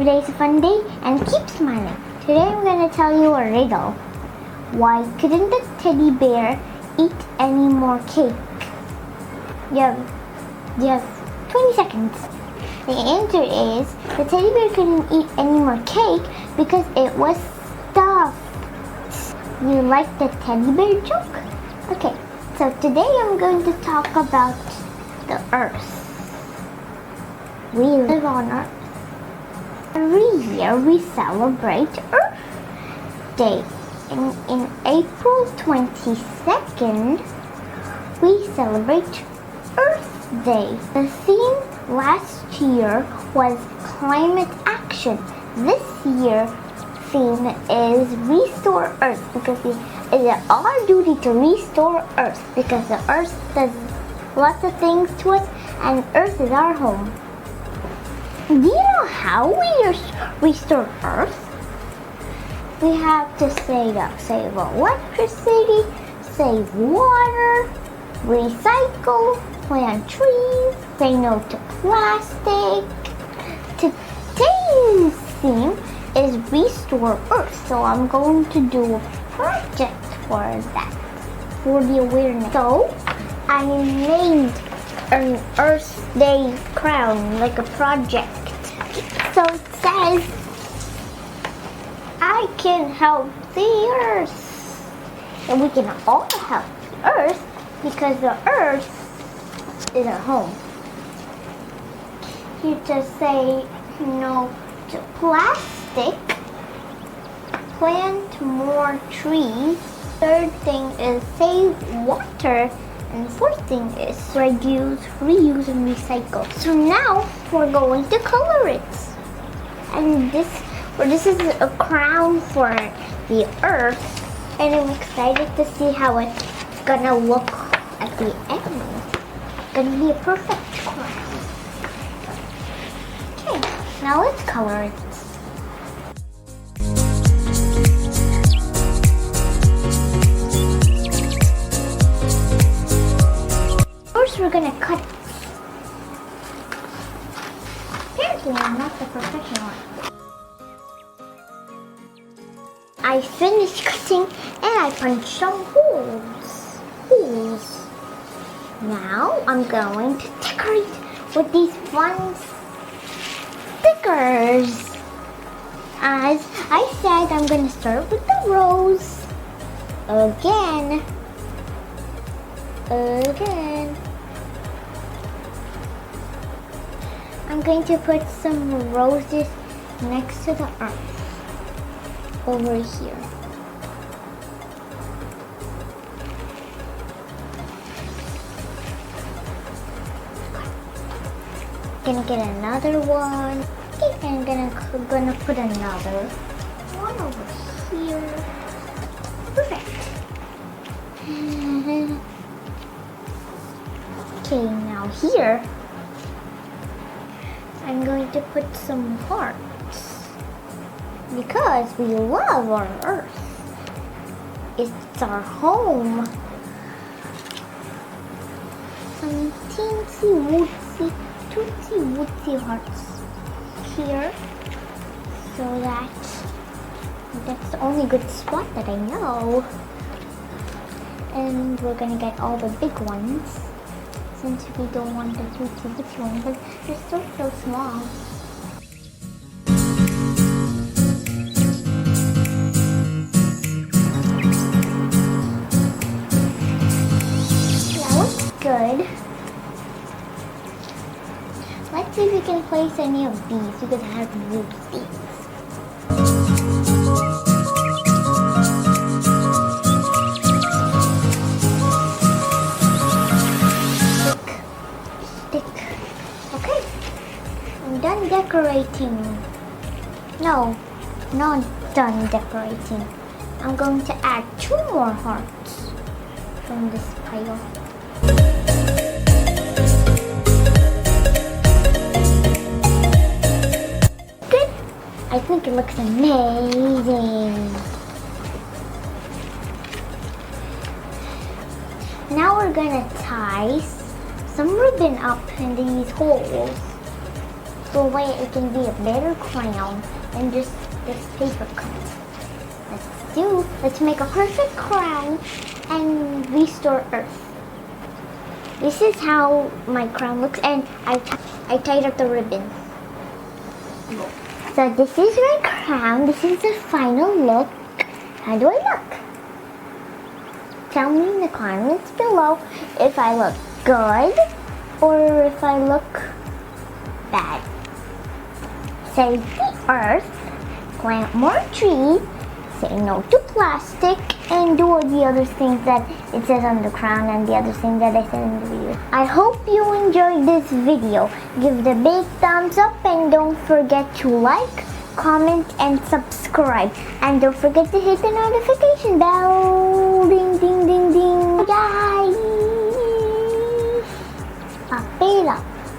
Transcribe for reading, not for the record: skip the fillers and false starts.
Today's a fun day and keep smiling. Today I'm going to tell you a riddle. Why couldn't the teddy bear eat any more cake? You have 20 seconds. The answer is the teddy bear couldn't eat any more cake because it was stuffed. You like the teddy bear joke? Okay, so today I'm going to talk about the earth. We live on Earth. Every year we celebrate Earth Day. In April 22nd, we celebrate Earth Day. The theme last year was climate action. This year theme is restore Earth because it is our duty to restore Earth because the Earth does lots of things to us and Earth is our home. Do you know how we restore Earth? We have to save electricity, save water, recycle, plant trees, say no to plastic. Today's theme is restore Earth, so I'm going to do a project for that, for the awareness. So I made an Earth Day crown, like a project. So it says, I can help the Earth. And we can all help the Earth because the Earth is our home. You just say no to plastic, plant more trees. Third thing is save water. And fourth thing is reduce, reuse, and recycle. So now we're going to color it. And this is a crown for the Earth. And I'm excited to see how it's gonna look at the end. It's gonna be a perfect crown. Okay, now let's color it. We're gonna cut. Apparently I'm not the professional. I finished cutting and I punched some holes. Now I'm going to decorate with these fun stickers. As I said, I'm gonna start with the rose. Again. I'm going to put some roses next to the earth over here. Gonna get another one. Okay, and gonna put another one over here. Perfect. Okay, now here I'm going to put some hearts because we love our earth. It's our home. Some teensy wootsy hearts here, so that's the only good spot that I know. And we're gonna get all the big ones, since we don't want the wootsy ones, but they're still so small. That looks good. Let's see if we can place any of these because I have used these. Done decorating. No, not done decorating. I'm going to add 2 more hearts from this pile. Good. I think it looks amazing. Now we're gonna tie some ribbon up in these holes. so way it can be a better crown than just this paper crown. Let's make a perfect crown and restore Earth. This is how my crown looks, and I tied up the ribbon. So this is my crown. This is the final look. How do I look? Tell me in the comments below if I look good or if I look bad. Save the earth, plant more trees, say no to plastic, and do all the other things that it says on the crown and the other things that I said in the video. I hope you enjoyed this video. Give it a big thumbs up and don't forget to like, comment, and subscribe. And don't forget to hit the notification bell. Ding, ding, ding, ding. Guys! Papela.